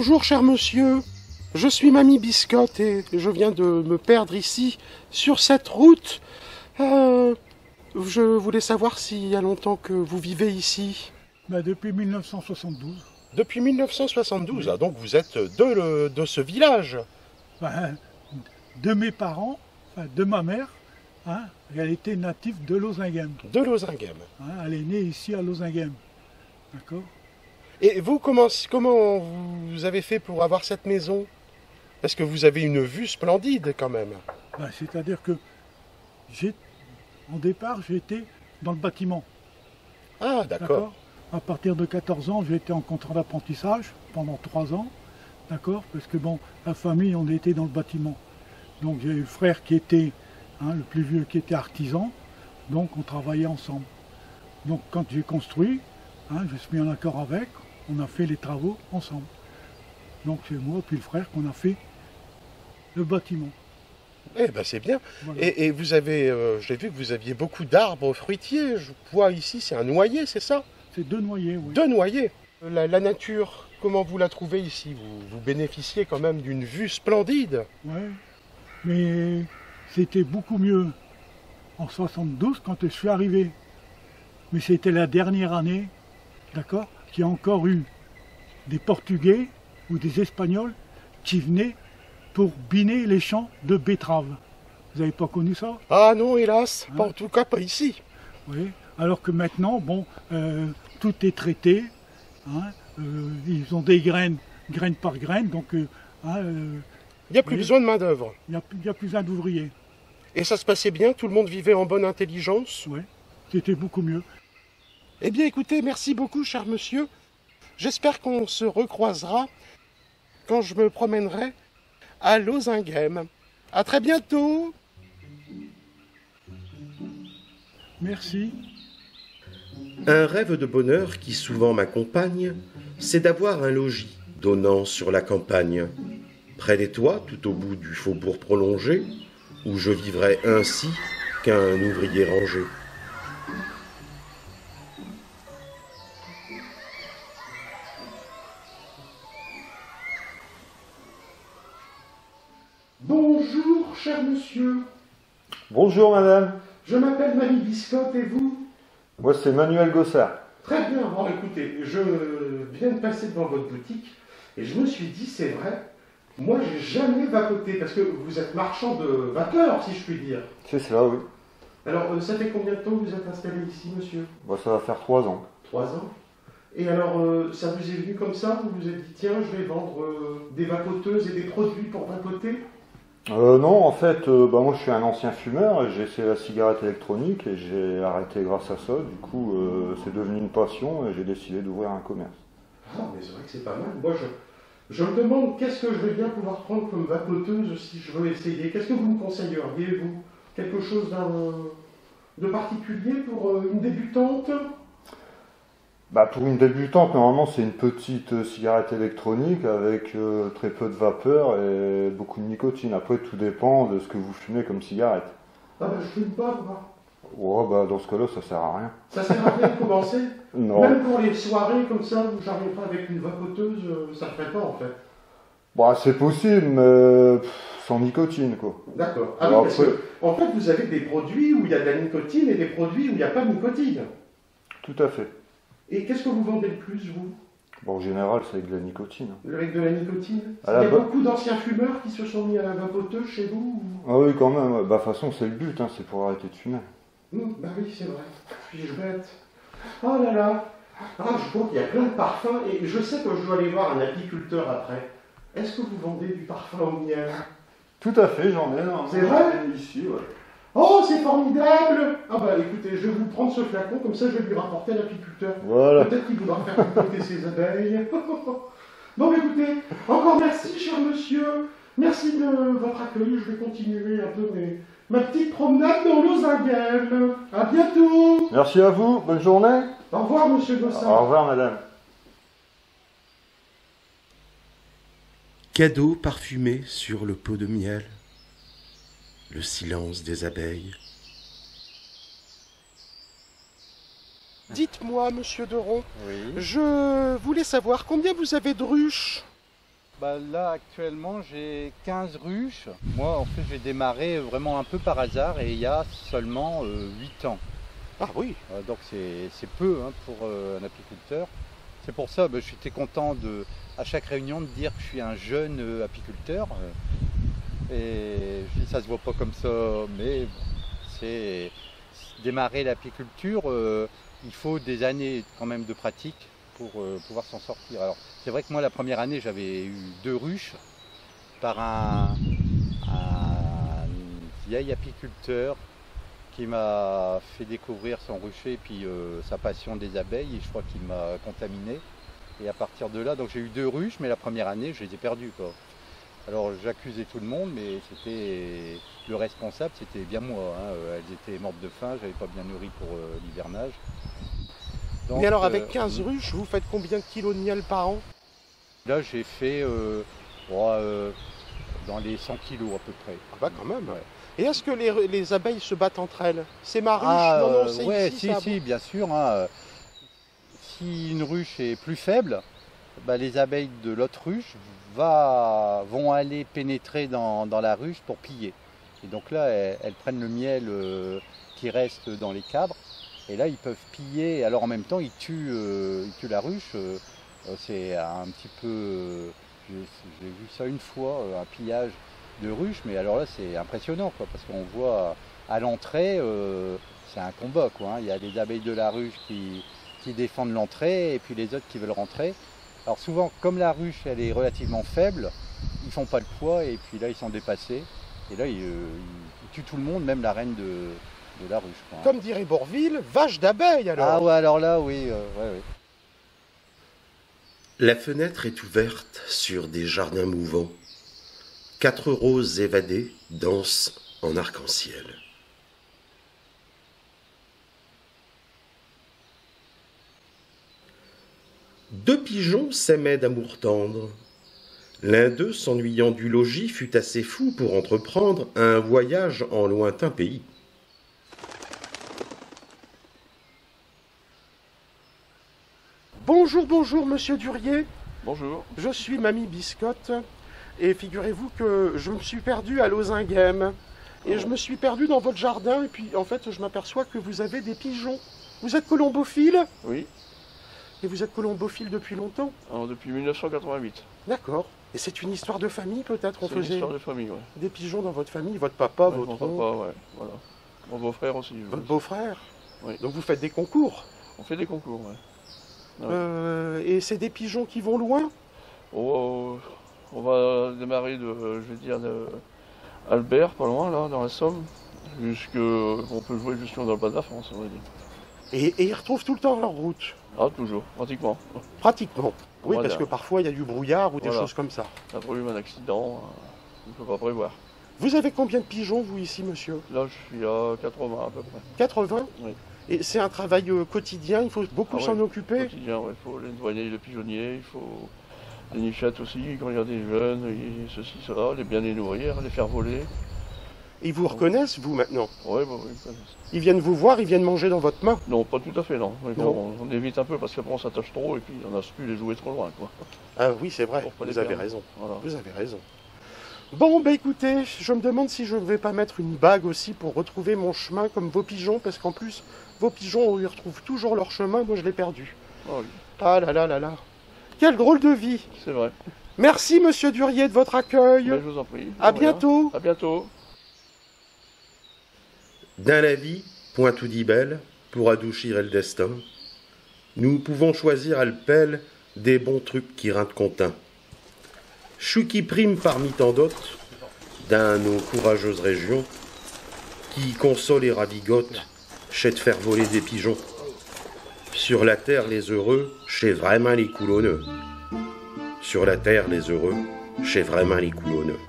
Bonjour cher monsieur, je suis Mamie Biscotte et je viens de me perdre ici, sur cette route. Je voulais savoir s'il y a longtemps que vous vivez ici. Depuis 1972. Depuis 1972, ah, donc vous êtes de ce village. De mes parents, de ma mère, elle était native de Lozinghem. De Lozinghem. Elle est née ici à Lozinghem. D'accord. Et vous, comment vous avez fait pour avoir cette maison? Parce que vous avez une vue splendide quand même. C'est-à-dire que en départ, j'étais dans le bâtiment. Ah, d'accord. À partir de 14 ans, j'ai été en contrat d'apprentissage pendant 3 ans. D'accord. Parce que la famille, on était dans le bâtiment. Donc j'ai eu le frère qui était, le plus vieux, qui était artisan. Donc on travaillait ensemble. Donc quand j'ai construit, je suis mis en accord avec, on a fait les travaux ensemble. Donc c'est moi puis le frère qu'on a fait le bâtiment. Eh ben c'est bien. Voilà. Et vous avez, j'ai vu que vous aviez beaucoup d'arbres fruitiers. Je vois ici, c'est un noyer, c'est ça? C'est 2 noyers, oui. 2 noyers. La nature, comment vous la trouvez ici? Vous bénéficiez quand même d'une vue splendide. Oui, mais c'était beaucoup mieux en 72 quand je suis arrivé. Mais c'était la dernière année, d'accord, qu'il y a encore eu des Portugais ou des Espagnols qui venaient pour biner les champs de betteraves. Vous n'avez pas connu ça? Ah non, hélas, pas, en tout cas pas ici. Oui, alors que maintenant, tout est traité. Ils ont des graines par graine, donc il n'y a plus besoin de main d'œuvre. Il n'y a plus besoin d'ouvriers. Et ça se passait bien, tout le monde vivait en bonne intelligence? Oui, c'était beaucoup mieux. Eh bien écoutez, merci beaucoup cher monsieur. J'espère qu'on se recroisera quand je me promènerai à Lozinghem. À très bientôt. Merci. Un rêve de bonheur qui souvent m'accompagne, c'est d'avoir un logis donnant sur la campagne, près des toits, tout au bout du faubourg prolongé, où je vivrai ainsi qu'un ouvrier rangé. Bonjour cher monsieur. Bonjour madame. Je m'appelle Mamie Biscotte et vous? Moi c'est Manuel Gossard. Très bien, bon écoutez, je viens de passer devant votre boutique et je me suis dit, c'est vrai, moi j'ai jamais vapoté, parce que vous êtes marchand de vapeur, si je puis dire. C'est cela, oui. Alors, ça fait combien de temps que vous êtes installé ici, monsieur? Ça va faire 3 ans. 3 ans. Et alors, ça vous est venu comme ça? Vous vous êtes dit, tiens, je vais vendre des vapoteuses et des produits pour vapoter? Non, en fait, moi je suis un ancien fumeur, j'ai essayé la cigarette électronique et j'ai arrêté grâce à ça. Du coup, c'est devenu une passion et j'ai décidé d'ouvrir un commerce. Ah, mais c'est vrai que c'est pas mal. Moi, je me demande qu'est-ce que je vais bien pouvoir prendre comme vapoteuse si je veux essayer. Qu'est-ce que vous me conseilleriez, vous? Quelque chose de particulier pour une débutante? Pour une débutante, normalement c'est une petite cigarette électronique avec très peu de vapeur et beaucoup de nicotine. Après, tout dépend de ce que vous fumez comme cigarette. Ah je fume pas, moi. Ouais, dans ce cas-là, ça sert à rien. Ça sert à rien de commencer? Non. Même pour les soirées comme ça où j'arrive pas avec une vapoteuse, ça ne ferait pas en fait. C'est possible, mais sans nicotine, quoi. D'accord. Alors, Parce que, en fait, vous avez des produits où il y a de la nicotine et des produits où il n'y a pas de nicotine. Tout à fait. Et qu'est-ce que vous vendez le plus, vous? En général, c'est avec de la nicotine. Avec de la nicotine? Il y a beaucoup d'anciens fumeurs qui se sont mis à la vapoteuse chez vous? Ah oui, quand même. De toute façon, c'est le but, c'est pour arrêter de fumer. Bah oui, c'est vrai. Suis-je bête? Oh là là. Je vois qu'il y a plein de parfums et je sais que je dois aller voir un apiculteur après. Est-ce que vous vendez du parfum au miel? Tout à fait, j'en ai. C'est vrai? Ici, ouais. Oh, c'est formidable! Écoutez, je vais vous prendre ce flacon, comme ça je vais lui rapporter à l'apiculteur. Voilà. Peut-être qu'il voudra faire picoter ses abeilles. Bon, écoutez, encore merci, cher monsieur. Merci de votre accueil. Je vais continuer un peu ma petite promenade dans Lozinghem. À bientôt! Merci à vous, bonne journée. Au revoir, monsieur Gossard. Au revoir, madame. Cadeau parfumé sur le pot de miel, le silence des abeilles. Dites-moi, monsieur Deron, Oui. je voulais savoir combien vous avez de ruches? Bah là actuellement j'ai 15 ruches. Moi en fait j'ai démarré vraiment un peu par hasard et il y a seulement 8 ans. Ah oui. Donc c'est peu hein, pour un apiculteur. C'est pour ça que j'étais content à chaque réunion de dire que je suis un jeune apiculteur. Et je dis ça se voit pas comme ça, mais c'est démarrer l'apiculture, il faut des années quand même de pratique pour pouvoir s'en sortir. Alors c'est vrai que moi la première année j'avais eu 2 ruches par un vieil apiculteur qui m'a fait découvrir son rucher et puis sa passion des abeilles, et je crois qu'il m'a contaminé. Et à partir de là, donc j'ai eu 2 ruches, mais la première année je les ai perdues, quoi. Alors j'accusais tout le monde, mais c'était le responsable, c'était bien moi. Hein. Elles étaient mortes de faim, j'avais pas bien nourri pour l'hivernage. Mais alors avec 15 ruches, vous faites combien de kilos de miel par an? Là j'ai fait dans les 100 kilos à peu près. Ah bah quand même. Ouais. Et est-ce que les abeilles se battent entre elles? C'est ma ruche? Non, c'est ouais, ici, ça si, bien sûr. Hein. Si une ruche est plus faible, bah, les abeilles de l'autre ruche vont aller pénétrer dans la ruche pour piller. Et donc là, elles prennent le miel qui reste dans les cadres. Et là, ils peuvent piller. Alors en même temps, ils tuent la ruche. C'est un petit peu... j'ai vu ça une fois, un pillage de ruche. Mais alors là, c'est impressionnant, quoi, parce qu'on voit à l'entrée, c'est un combat, quoi, hein. Il y a les abeilles de la ruche qui défendent l'entrée et puis les autres qui veulent rentrer. Alors souvent, comme la ruche elle est relativement faible, ils font pas le poids et puis là ils sont dépassés. Et là ils tuent tout le monde, même la reine de la ruche, quoi, hein. Comme dirait Bourvil, vache d'abeille alors. Ah ouais, alors là oui, ouais. La fenêtre est ouverte sur des jardins mouvants. 4 roses évadées dansent en arc-en-ciel. Deux pigeons s'aimaient d'amour tendre. L'un d'eux, s'ennuyant du logis, fut assez fou pour entreprendre un voyage en lointain pays. Bonjour, bonjour, monsieur Durier. Bonjour. Je suis Mamie Biscotte et figurez-vous que je me suis perdu à Lozinghem. Et je me suis perdu dans votre jardin et puis en fait je m'aperçois que vous avez des pigeons. Vous êtes colombophile? Oui, Et vous êtes colombophile depuis longtemps? alors depuis 1988. D'accord. Et c'est une histoire de famille peut-être? On C'est une faisait histoire de famille, ouais. des pigeons dans votre famille? Votre papa, Ouais, votre mon papa, ouais, voilà. Mon beau-frère aussi. votre beau-frère? Oui. Donc vous faites des concours? On fait des concours, ouais. Et c'est des pigeons qui vont loin? Oh, on va démarrer je vais dire, de Albert, pas loin, là, dans la Somme, on peut jouer justement dans le bas de la France, on va dire. Et ils retrouvent tout le temps leur route? Ah, toujours, pratiquement. Pratiquement. Oui, Voilà. parce que parfois il y a du brouillard ou des Voilà. choses comme ça. On a prévu un accident, on ne peut pas prévoir. Vous avez combien de pigeons, vous, ici, monsieur? Là, je suis à 80 à peu près. 80? Oui. Et c'est un travail quotidien, il faut beaucoup Ah s'en oui, occuper? quotidien, ouais. Il faut nettoyer le pigeonnier, il faut les nichettes aussi, quand il y a des jeunes, et ceci, cela, les bien les nourrir, les faire voler. Ils vous reconnaissent, vous, maintenant? Ouais, bah oui. Ils viennent vous voir, ils viennent manger dans votre main? Non, pas tout à fait, non. Mais Non. bon, on évite un peu parce qu'après on s'attache trop et puis on n'a plus les jouer trop loin, quoi. Ah oui, c'est vrai, Pour pas les vous avez perdre. raison. Voilà. Vous avez raison. Bon, bah écoutez, je me demande si je ne vais pas mettre une bague aussi pour retrouver mon chemin comme vos pigeons, parce qu'en plus, vos pigeons, ils retrouvent toujours leur chemin, moi je l'ai perdu. Ah oui, Ah là là là là. Quelle drôle de vie. c'est vrai. Merci, monsieur Durier, de votre accueil. Mais je vous en prie. À De rien. bientôt. À bientôt. Dans la vie, point tout dit belle, pour adoucir le destin, nous pouvons choisir à le pelle des bons trucs qui rintent content. Chou qui prime parmi tant d'autres, dans nos courageuses régions, qui console et ravigote, chez de faire voler des pigeons. Sur la terre, les heureux, chez vraiment les coulonneux. Sur la terre, les heureux, chez vraiment les coulonneux.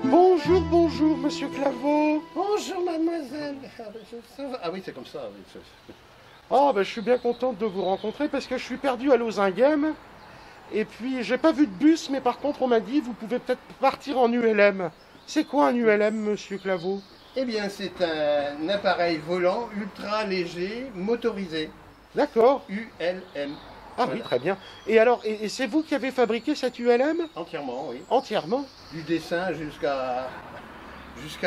Bonjour, bonjour, monsieur Claveau. Bonjour mademoiselle. Ah oui, c'est comme ça. Oui. Oh, ben, je suis bien contente de vous rencontrer parce que je suis perdu à Lozinghem. Et puis, j'ai pas vu de bus, mais par contre, on m'a dit, vous pouvez peut-être partir en ULM. C'est quoi un ULM, monsieur Claveau? Eh bien, c'est un appareil volant ultra léger, motorisé. D'accord. ULM. Ah oui, très bien. Et alors, et c'est vous qui avez fabriqué cette ULM? Entièrement, oui. Entièrement? Du dessin jusqu'à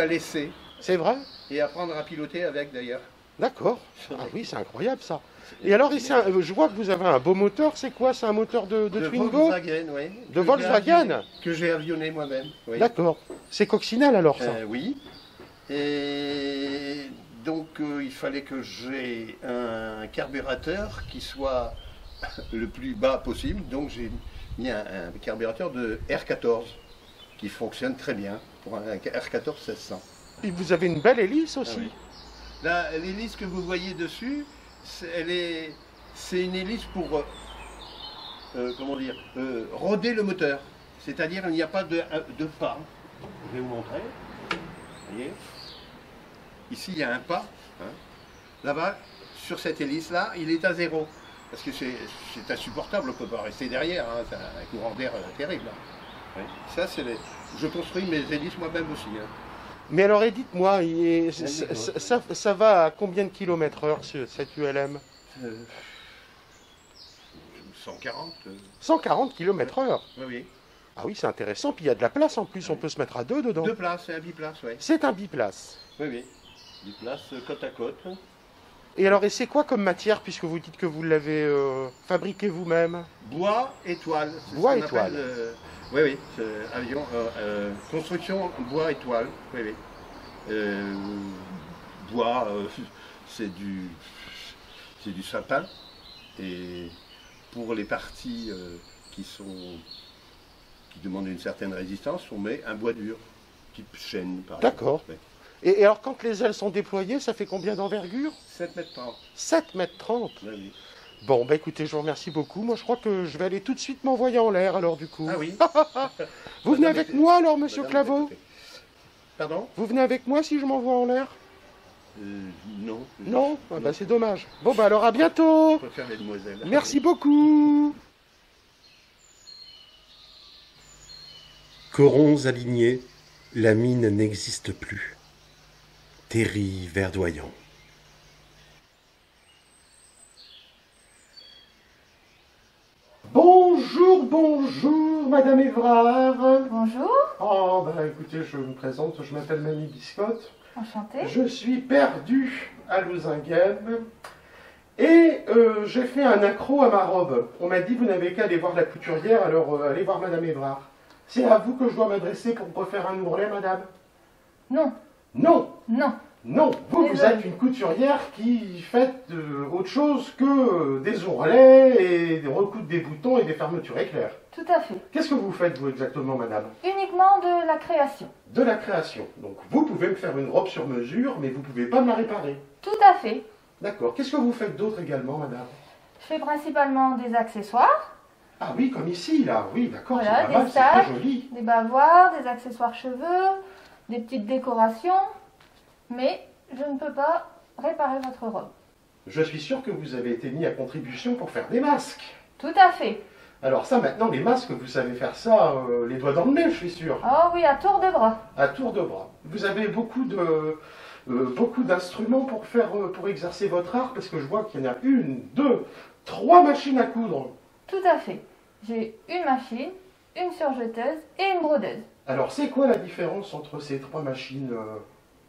l'essai. C'est vrai? Et apprendre à piloter avec, d'ailleurs. D'accord. Ah oui, c'est incroyable ça. Et alors, ici, je vois que vous avez un beau moteur. C'est quoi? C'est un moteur de Twingo? Volkswagen, oui. De Volkswagen? Que j'ai avionné moi-même. Oui. D'accord. C'est coccinelle alors ça? Oui. Et donc, il fallait que j'ai un carburateur qui soit le plus bas possible. Donc, j'ai mis un carburateur de R14 qui fonctionne très bien pour un R14 1600. Et vous avez une belle hélice aussi. Ah oui. Là, l'hélice que vous voyez dessus, c'est une hélice pour comment dire, roder le moteur. C'est-à-dire il n'y a pas de pas. Je vais vous montrer. Vous voyez? Ici, il y a un pas. Hein. Là-bas, sur cette hélice-là, il est à 0. Parce que c'est insupportable, on ne peut pas rester derrière. Hein. C'est un courant d'air terrible. Hein. Oui. Ça, je construis mes hélices moi-même aussi. Hein. Mais alors, dites-moi, ça va à combien de kilomètres/heure cette ULM? 140. 140 km/h. Oui, oui. Ah oui, c'est intéressant. Puis il y a de la place en plus. On peut se mettre à deux dedans. Deux places, c'est un biplace, oui. C'est un biplace. Oui, oui. Biplace côte à côte. Et alors, et c'est quoi comme matière, puisque vous dites que vous l'avez fabriqué vous-même? Bois étoile. Bois étoile. Oui, oui. Avion, construction bois étoile. Oui, oui. Bois, c'est du sapin. Et pour les parties qui demandent une certaine résistance, on met un bois dur, type chêne, par exemple. D'accord. Oui. Et alors, quand les ailes sont déployées, ça fait combien d'envergure? 7,30 m. 7,30 m. Oui, oui. Bon, bah écoutez, je vous remercie beaucoup. Moi, je crois que je vais aller tout de suite m'envoyer en l'air, alors, du coup. Ah oui. Vous venez avec moi, alors, monsieur Madame, Claveau? écoutez. Pardon? Vous venez avec moi si je m'envoie en l'air? Non. Non? Ah bah, c'est dommage. Bon, bah alors, à bientôt. Je préfère les demoiselles. Merci beaucoup. Corons alignés, la mine n'existe plus. Terri verdoyant. Bonjour, bonjour, Madame Évrard. Bonjour, Oh, bah écoutez, je me présente, je m'appelle Mamie Biscotte. enchantée. Je suis perdu à Lozinghem et j'ai fait un accroc à ma robe. On m'a dit, vous n'avez qu'à aller voir la couturière, alors allez voir Madame Évrard. C'est à vous que je dois m'adresser pour refaire un ourlet, Madame? Non, Non, non, non, vous Désolée. êtes une couturière qui fait autre chose que des ourlets et recoudre des boutons et des fermetures éclairs. tout à fait. Qu'est-ce que vous faites, vous, exactement, Madame? Uniquement de la création. De la création. Donc, vous pouvez me faire une robe sur mesure, mais vous ne pouvez pas me la réparer. Tout à fait. D'accord. Qu'est-ce que vous faites d'autre également, Madame? Je fais principalement des accessoires, Ah oui, comme ici, là. Oui, d'accord, Voilà, c'est pas mal, des c'est très sacs. joli. des bavoirs, des accessoires cheveux, des petites décorations, mais je ne peux pas réparer votre robe. Je suis sûr que vous avez été mis à contribution pour faire des masques. Tout à fait. Alors ça, maintenant, les masques, vous savez faire ça, les doigts dans le nez, je suis sûr. Oh oui, à tour de bras. À tour de bras. Vous avez beaucoup d'instruments pour exercer votre art, parce que je vois qu'il y en a 1, 2, 3 machines à coudre. Tout à fait. J'ai une machine, une surjeteuse et une brodeuse. Alors, c'est quoi la différence entre ces 3 machines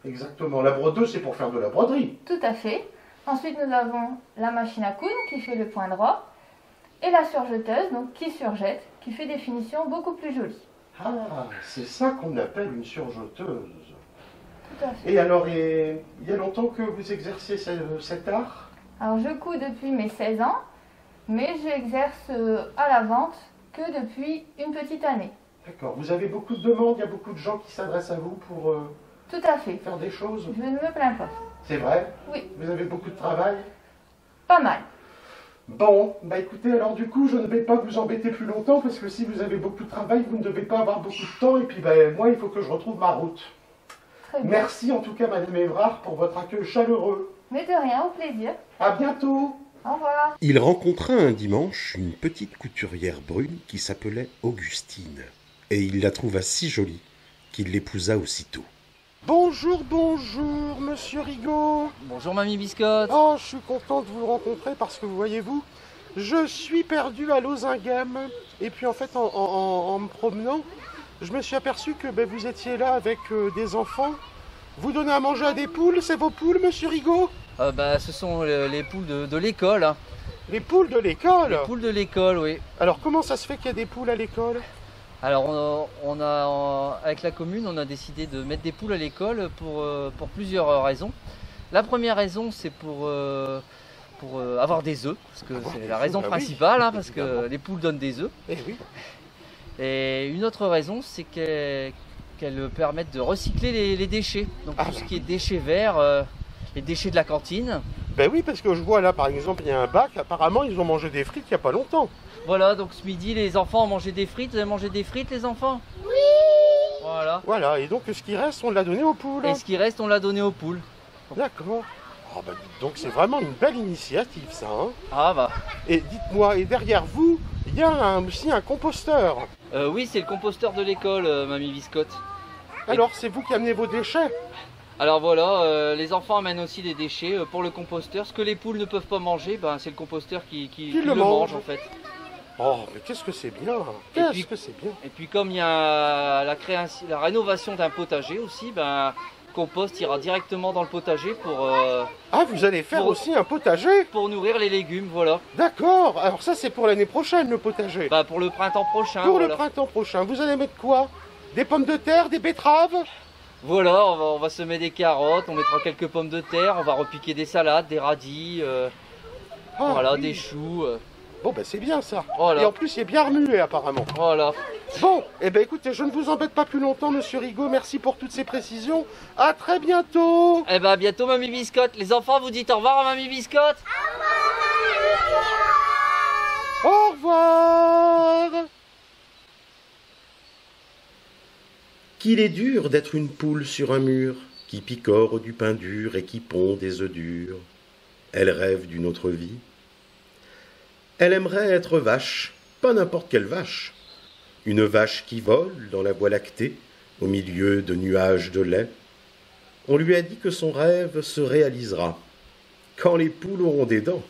exactement? La brodeuse, c'est pour faire de la broderie. Tout à fait. Ensuite, nous avons la machine à coudre qui fait le point droit et la surjeteuse, donc qui surjette, qui fait des finitions beaucoup plus jolies. Ah, c'est ça qu'on appelle une surjeteuse. Tout à fait. Et alors, il y a longtemps que vous exercez cet art? Alors, je couds depuis mes 16 ans, mais j'exerce à la vente que depuis une petite année. D'accord. Vous avez beaucoup de demandes, il y a beaucoup de gens qui s'adressent à vous pour Tout à fait. faire des choses? Je ne me plains pas. C'est vrai? Oui, Vous avez beaucoup de travail? pas mal. Bon, bah écoutez, alors du coup, je ne vais pas vous embêter plus longtemps, parce que si vous avez beaucoup de travail, vous ne devez pas avoir beaucoup de temps, et puis bah, moi, il faut que je retrouve ma route. Très bien. Merci en tout cas, Madame Évrard, pour votre accueil chaleureux. Mais de rien, au plaisir. À bientôt. Au revoir. Il rencontra un dimanche une petite couturière brune qui s'appelait Augustine, et il la trouva si jolie qu'il l'épousa aussitôt. Bonjour, bonjour, monsieur Rigaud. Bonjour Mamie Biscotte. Oh, je suis content de vous rencontrer parce que, voyez-vous, je suis perdu à Lozinghem. Et puis, en fait, en me promenant, je me suis aperçu que vous étiez là avec des enfants. Vous donnez à manger à des poules, c'est vos poules, monsieur Rigaud? Ce sont les poules de l'école. Hein. Les poules de l'école? Les poules de l'école, oui. Alors, comment ça se fait qu'il y a des poules à l'école? Alors, avec la commune, on a décidé de mettre des poules à l'école pour plusieurs raisons. La première raison, c'est pour avoir des œufs, parce que c'est la raison principale, hein, parce que les poules donnent des œufs. Eh oui. Et une autre raison, c'est qu'elles permettent de recycler les déchets. Donc tout ce qui est déchets verts, les déchets de la cantine. Ben oui, parce que je vois là, par exemple, il y a un bac, apparemment, ils ont mangé des frites il n'y a pas longtemps. Voilà, donc ce midi, les enfants ont mangé des frites. Vous avez mangé des frites, les enfants? Oui. Voilà. Voilà, et donc ce qui reste, on l'a donné aux poules. Et ce qui reste, on l'a donné aux poules. D'accord. Oh bah, donc c'est vraiment une belle initiative, ça. Hein. Ah bah. Et dites-moi, et derrière vous, il y a aussi un composteur. Oui, c'est le composteur de l'école, Mamie Biscotte. Alors, c'est vous qui amenez vos déchets? Alors voilà, les enfants amènent aussi des déchets pour le composteur. Ce que les poules ne peuvent pas manger, c'est le composteur qui le mange en fait. Oh, mais qu'est-ce que c'est bien! Qu'est-ce que c'est bien! Et puis comme il y a la rénovation d'un potager aussi, le compost ira directement dans le potager pour... Ah, vous allez faire aussi un potager? Pour nourrir les légumes, voilà. D'accord, alors ça c'est pour l'année prochaine le potager? Pour le printemps prochain. Pour le printemps prochain, vous allez mettre quoi? Des pommes de terre, des betteraves? Voilà, on va semer des carottes, on mettra quelques pommes de terre, on va repiquer des salades, des radis, des choux. Bon, c'est bien ça. Voilà. Et en plus, il est bien remué apparemment. Voilà. Bon, écoutez, je ne vous embête pas plus longtemps, monsieur Rigaud. Merci pour toutes ces précisions. À très bientôt. À bientôt, Mamie Biscotte. Les enfants, vous dites au revoir à Mamie Biscotte. Au revoir. Qu'il est dur d'être une poule sur un mur, qui picore du pain dur et qui pond des œufs durs. Elle rêve d'une autre vie. Elle aimerait être vache, pas n'importe quelle vache. Une vache qui vole dans la voie lactée, au milieu de nuages de lait. On lui a dit que son rêve se réalisera quand les poules auront des dents.